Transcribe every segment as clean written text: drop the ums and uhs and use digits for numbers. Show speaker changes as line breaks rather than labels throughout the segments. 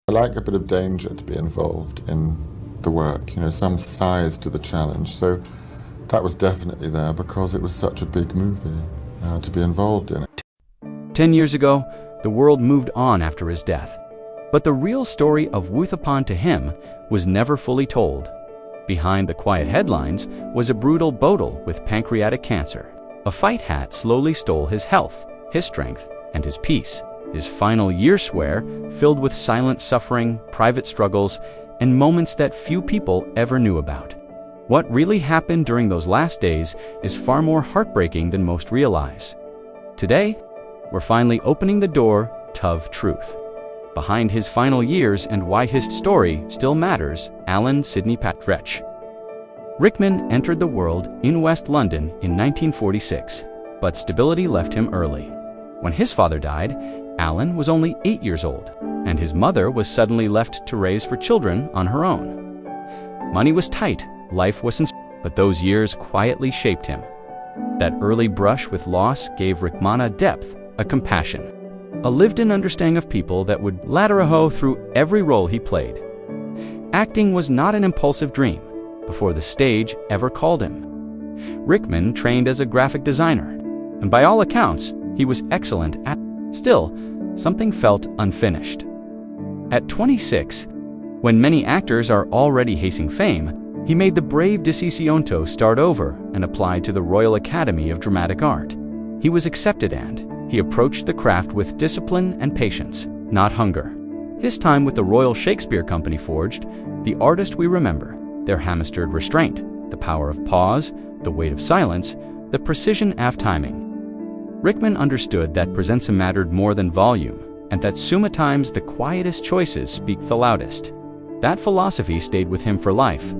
I like a bit of danger to be involved in the work, some size to the challenge. So that was definitely there because it was such a big movie to be involved in it.
10 years ago, the world moved on after his death. But the real story of Wuthappan to him was never fully told. Behind the quiet headlines was a brutal Bodil with pancreatic cancer. A fight hat slowly stole his health, his strength, and his peace. His final years swear, filled with silent suffering, private struggles, and moments that few people ever knew about. What really happened during those last days is far more heartbreaking than most realize. Today, we're finally opening the door to truth. Behind his final years and why his story still matters, Alan Sidney Partridge. Rickman entered the world in West London in 1946, but stability left him early. When his father died, Alan was only 8 years old, and his mother was suddenly left to raise 4 children on her own. Money was tight, life was but those years quietly shaped him. That early brush with loss gave Rickman a depth, a compassion, a lived-in understanding of people that would ladder a hoe through every role he played. Acting was not an impulsive dream before the stage ever called him. Rickman trained as a graphic designer, and by all accounts, he was excellent at. Still, something felt unfinished. At 26, when many actors are already hasting fame, he made the brave decision to start over and apply to the Royal Academy of Dramatic Art. He was accepted and he approached the craft with discipline and patience, not hunger. His time with the Royal Shakespeare Company forged the artist we remember, their hammered restraint, the power of pause, the weight of silence, the precision of timing. Rickman understood that presence mattered more than volume, and that sometimes the quietest choices speak the loudest. That philosophy stayed with him for life.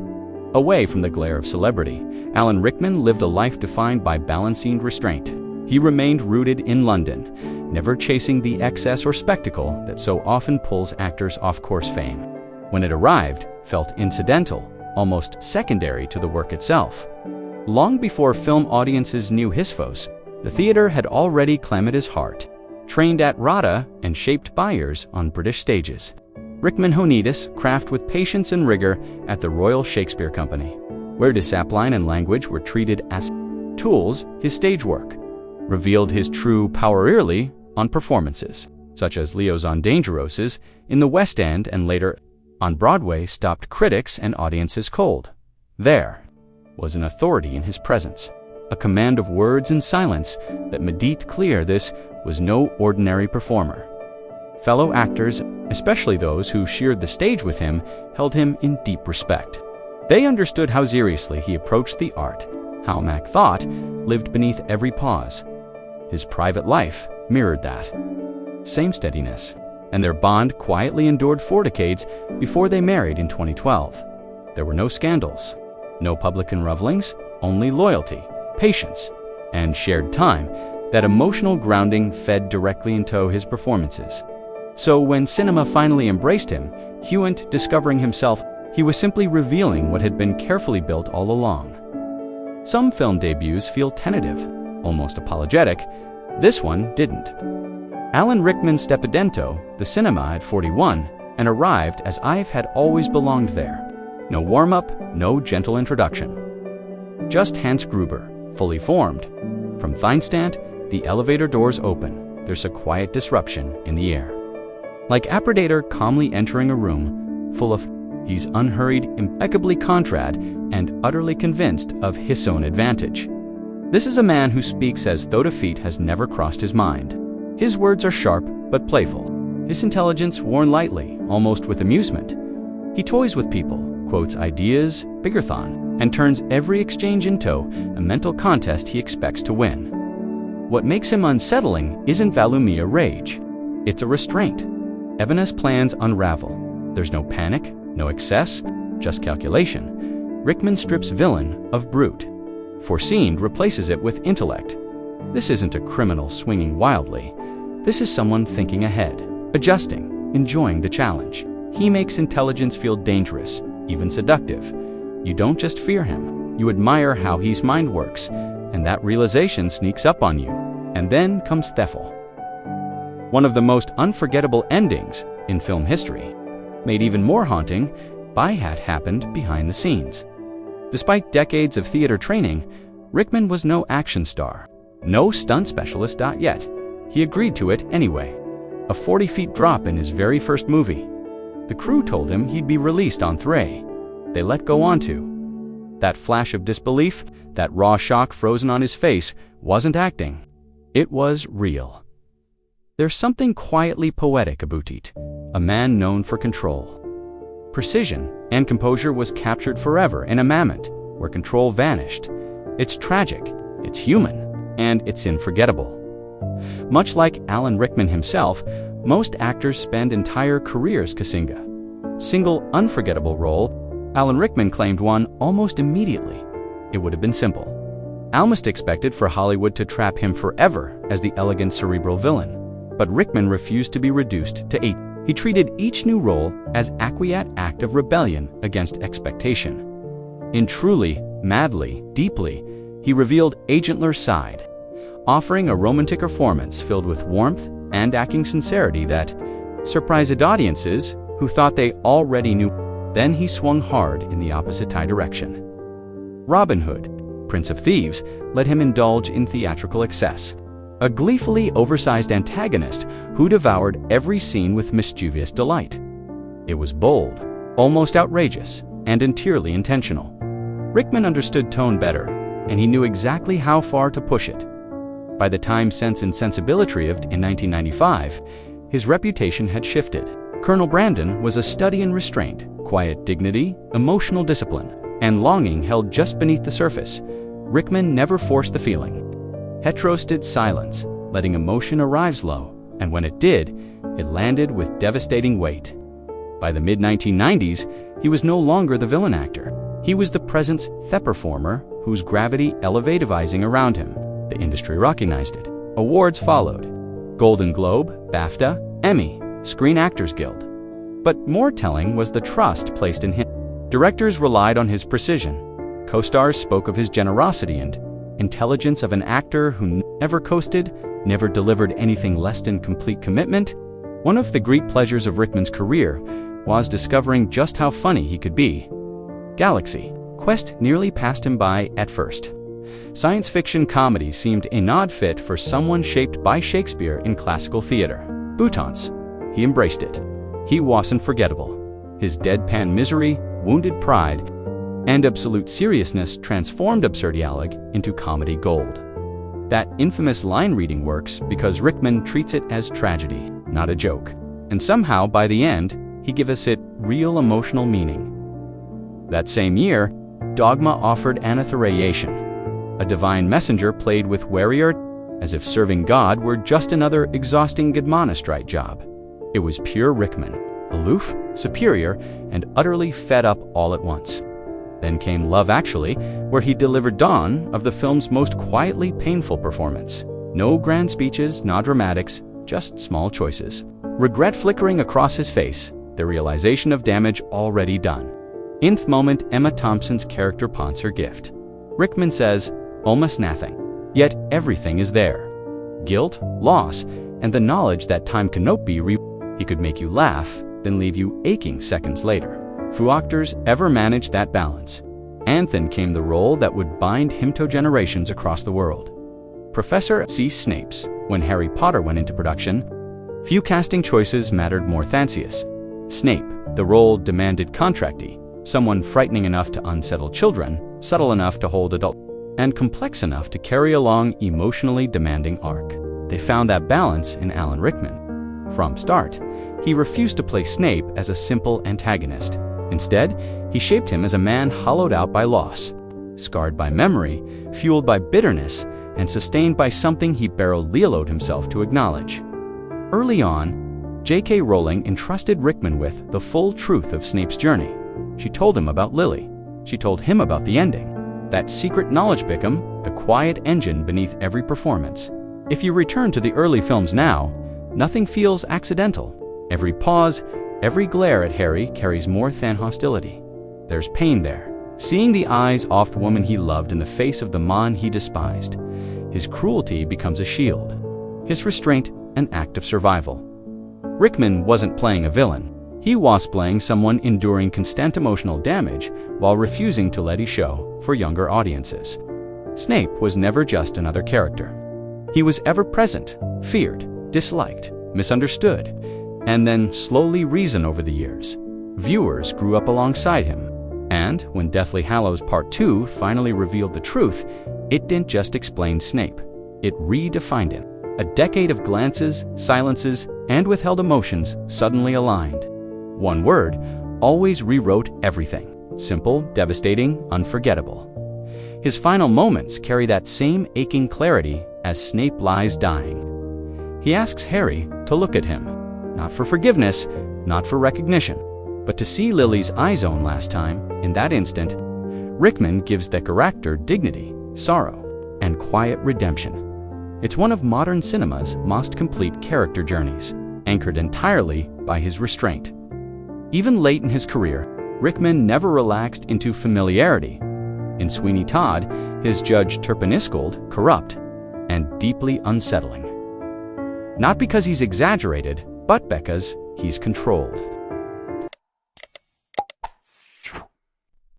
Away from the glare of celebrity, Alan Rickman lived a life defined by balancing restraint. He remained rooted in London, never chasing the excess or spectacle that so often pulls actors off course fame. When it arrived, felt incidental, almost secondary to the work itself. Long before film audiences knew his voice, the theater had already claimed his heart. Trained at RADA and shaped buyers on British stages, Rickman honed his craft with patience and rigor at the Royal Shakespeare Company, where discipline and language were treated as tools. His stage work revealed his true power early on performances, such as Leo's on Dangeroses in the West End and later on Broadway stopped critics and audiences cold. There was an authority in his presence, a command of words and silence that made it clear this was no ordinary performer. Fellow actors, especially those who shared the stage with him, held him in deep respect. They understood how seriously he approached the art, how Mac thought lived beneath every pause. His private life mirrored that same steadiness, and their bond quietly endured 4 decades before they married in 2012. There were no scandals, no public unravelings, only loyalty, patience, and shared time. That emotional grounding fed directly into his performances. So when cinema finally embraced him, he wasn't discovering himself, he was simply revealing what had been carefully built all along. Some film debuts feel tentative, almost apologetic. This one didn't. Alan Rickman stepped into the cinema at 41 and arrived as I've had always belonged there. No warm-up, no gentle introduction. Just Hans Gruber, fully formed. From Theinstand, the elevator doors open. There's a quiet disruption in the air. Like a predator calmly entering a room full of, he's unhurried, impeccably contrad, and utterly convinced of his own advantage. This is a man who speaks as though defeat has never crossed his mind. His words are sharp but playful. His intelligence worn lightly, almost with amusement. He toys with people, quotes ideas, biggerthon, and turns every exchange into a mental contest he expects to win. What makes him unsettling isn't Valumia rage. It's a restraint. Evanus' plans unravel. There's no panic, no excess, just calculation. Rickman strips villain of brute. Foreseen replaces it with intellect. This isn't a criminal swinging wildly. This is someone thinking ahead, adjusting, enjoying the challenge. He makes intelligence feel dangerous, even seductive. You don't just fear him, you admire how his mind works, and that realization sneaks up on you. And then comes Theffel. One of the most unforgettable endings in film history. Made even more haunting, by what happened behind the scenes. Despite decades of theater training, Rickman was no action star, no stunt specialist yet. He agreed to it anyway. A 40-feet drop in his very first movie. The crew told him he'd be released on 3. They let go on 2. That flash of disbelief, that raw shock frozen on his face, wasn't acting. It was real. There's something quietly poetic about it, a man known for control. Precision and composure was captured forever in a moment where control vanished. It's tragic, it's human, and it's unforgettable. Much like Alan Rickman himself, most actors spend entire careers casing a single unforgettable role. Alan Rickman claimed one almost immediately. It would have been simple. Almost expected for Hollywood to trap him forever as the elegant cerebral villain. But Rickman refused to be reduced to 8. He treated each new role as acquiescent act of rebellion against expectation. In Truly, Madly, Deeply, he revealed Agentler's side, offering a romantic performance filled with warmth and acting sincerity that surprised audiences who thought they already knew. Then he swung hard in the opposite direction. Robin Hood, Prince of Thieves, let him indulge in theatrical excess. A gleefully oversized antagonist who devoured every scene with mischievous delight. It was bold, almost outrageous, and entirely intentional. Rickman understood tone better, and he knew exactly how far to push it. By the time Sense and Sensibility arrived in 1995, his reputation had shifted. Colonel Brandon was a study in restraint, quiet dignity, emotional discipline, and longing held just beneath the surface. Rickman never forced the feeling. Hetero stood silence, letting emotion arrive slow, and when it did, it landed with devastating weight. By the mid-1990s, he was no longer the villain actor. He was the presence the performer whose gravity elevativizing around him. The industry recognized it. Awards followed. Golden Globe, BAFTA, Emmy, Screen Actors Guild. But more telling was the trust placed in him. Directors relied on his precision. Co-stars spoke of his generosity and intelligence of an actor who never coasted, never delivered anything less than complete commitment. One of the great pleasures of Rickman's career was discovering just how funny he could be. Galaxy Quest nearly passed him by at first. Science fiction comedy seemed an odd fit for someone shaped by Shakespeare in classical theater. Boutons. He embraced it. He wasn't forgettable. His deadpan misery, wounded pride, and absolute seriousness transformed absurdialig into comedy gold. That infamous line reading works because Rickman treats it as tragedy, not a joke. And somehow, by the end, he gives it real emotional meaning. That same year, Dogma offered annotherization. A divine messenger played with warrior, as if serving God were just another exhausting administrative job. It was pure Rickman, aloof, superior, and utterly fed up all at once. Then came Love Actually, where he delivered dawn of the film's most quietly painful performance. No grand speeches, no dramatics, just small choices. Regret flickering across his face, the realization of damage already done. Nth moment, Emma Thompson's character pawns her gift. Rickman says, almost nothing. Yet everything is there. Guilt, loss, and the knowledge that time cannot be He could make you laugh, then leave you aching seconds later. Few actors ever managed that balance. And then came the role that would bind him to generations across the world. Professor C. Snape's. When Harry Potter went into production, few casting choices mattered more Thancius. Snape, the role demanded contracty, someone frightening enough to unsettle children, subtle enough to hold adults, and complex enough to carry along emotionally demanding arc. They found that balance in Alan Rickman. From start, he refused to play Snape as a simple antagonist. Instead, he shaped him as a man hollowed out by loss, scarred by memory, fueled by bitterness, and sustained by something he barely allowed himself to acknowledge. Early on, J.K. Rowling entrusted Rickman with the full truth of Snape's journey. She told him about Lily. She told him about the ending. That secret knowledge became the quiet engine beneath every performance. If you return to the early films now, nothing feels accidental. Every pause, every glare at Harry carries more than hostility. There's pain there. Seeing the eyes off the woman he loved in the face of the man he despised. His cruelty becomes a shield. His restraint, an act of survival. Rickman wasn't playing a villain. He was playing someone enduring constant emotional damage while refusing to let it show for younger audiences. Snape was never just another character. He was ever present, feared, disliked, misunderstood, and then slowly reasoned over the years. Viewers grew up alongside him, and when Deathly Hallows Part 2 finally revealed the truth, it didn't just explain Snape, it redefined him. A decade of glances, silences, and withheld emotions suddenly aligned. One word always rewrote everything. Simple, devastating, unforgettable. His final moments carry that same aching clarity as Snape lies dying. He asks Harry to look at him, not for forgiveness, not for recognition, but to see Lily's eyes on last time. In that instant, Rickman gives the character dignity, sorrow, and quiet redemption. It's one of modern cinema's most complete character journeys, anchored entirely by his restraint. Even late in his career, Rickman never relaxed into familiarity. In Sweeney Todd, his Judge Terpeniscled corrupt and deeply unsettling. Not because he's exaggerated, but because he's controlled.